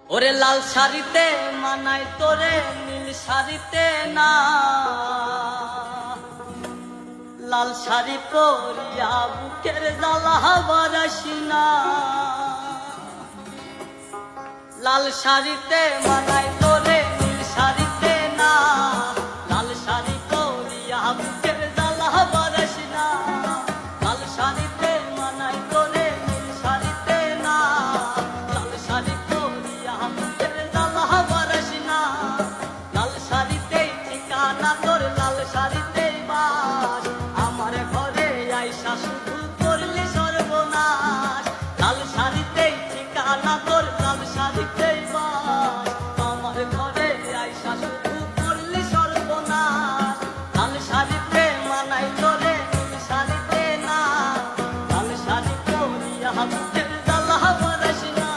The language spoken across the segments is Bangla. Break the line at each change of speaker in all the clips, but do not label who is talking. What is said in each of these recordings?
ওরে লাল শাড়িতে মানাই তোরে নীল শাড়িতে না, লাল শাড়ি পরিয়া বুকের জ্বালা বারাসি না। লাল শাড়িতে মানাই তোরে নীল শাড়িতে না, লাল শাড়ি পরিয়া বুকের জ্বালা বারাসি না। লাল শাড়িতে মানাই তোরে নীল শাড়িতে না, লাল শাড়ি পরিয়া বুকের জ্বালা বারাসি না। লাল শাড়িতেই ঠিকানা তোর, লাল শাড়িতেই বাস, আমার ঘরে আইসা শুধু করলি সর্বনাশ। লাল শাড়িতেই ঠিকানা তোর, লাল শাড়িতেই বাস, আমার ঘরে আইসা শুধু করলি সর্বনাশ। লাল শাড়িতে মানাই তোরে নীল শাড়িতে না, লাল শাড়ি পরিয়া বুকের জ্বালা বারাসি না।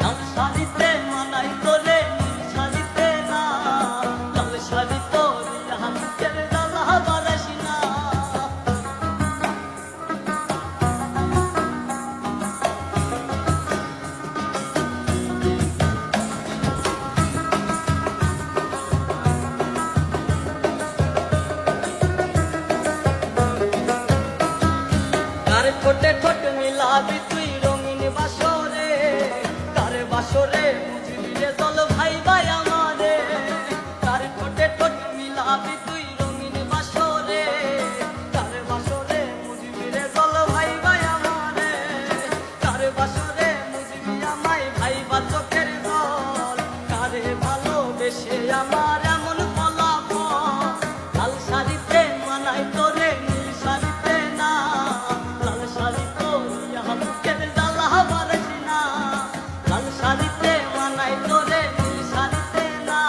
লাল শাড়িতে মানাই তোরে নীল শাড়িতে না, লাল শাড়ি পরিয়া বুকের জ্বালা বারাসি না। কার ঠোঁটে ঠোঁট মিলাবি তুই রঙিন বাসরে, কার বাসরে বুঝবি রে চল ভাই ভাই আমারে। কার ঠোঁটে ঠোঁট মিলাবি তুই রঙিন বাসরে, কার বাসরে বুঝবি রে চল ভাই ভাই আমারে। কার বাসরে বুঝবি আমায় ভাই বা চোখের জল, কারে ভালোবেসে আমার এমন ফলাফল। লাল শাড়িতে মানাই তোরে নীল শাড়িতে না, লাল শাড়ি পরিয়া বুকের জ্বালা বারাসি না। লাল শাড়িতে মানাই তোরে নীল শাড়িতে না,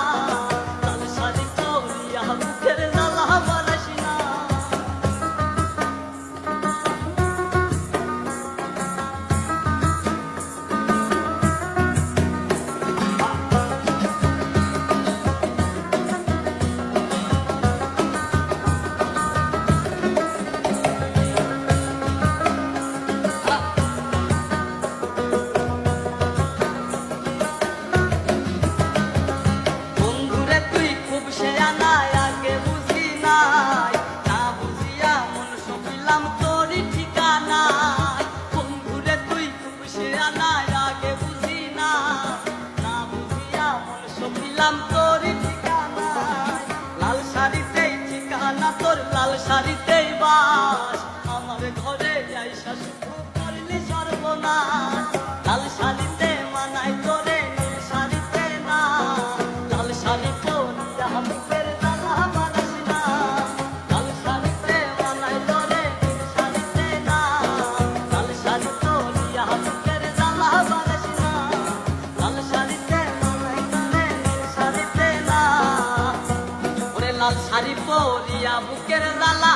লাল শাড়ি পরিয়া বুকের জ্বালা বারাসি না। বন্ধুরে তুই খুব শেয়ানা, আগে বুঝি নাই, না বুঝিয়া মন সপিলাম তোরই ঠিকানায়। বন্ধুরে তুই খুব শেয়ানা, আগে বুঝি নাই, না বুঝিয়া মন সপিলাম তোরই ঠিকানায়। লাল শাড়িতেই ঠিকানা তোর, লাল শাড়িতেই বাস, আমার ঘরে আইসা শুধু করলি সর্বনাশ। লাল শাড়িতে মানাই তোরে নীল শাড়িতে না, লাল শাড়ি পরিয়া বুকের জ্বালা বারাসি না। লাল শাড়িতে মানাই তোরে নীল শাড়িতে না, লাল শাড়ি পরিয়া বুকের জ্বালা বারাসি না। লাল শাড়িতে মানাই তোরে নীল শাড়িতে না, ওরে লাল শাড়ি পরিয়া বুকের জ্বালা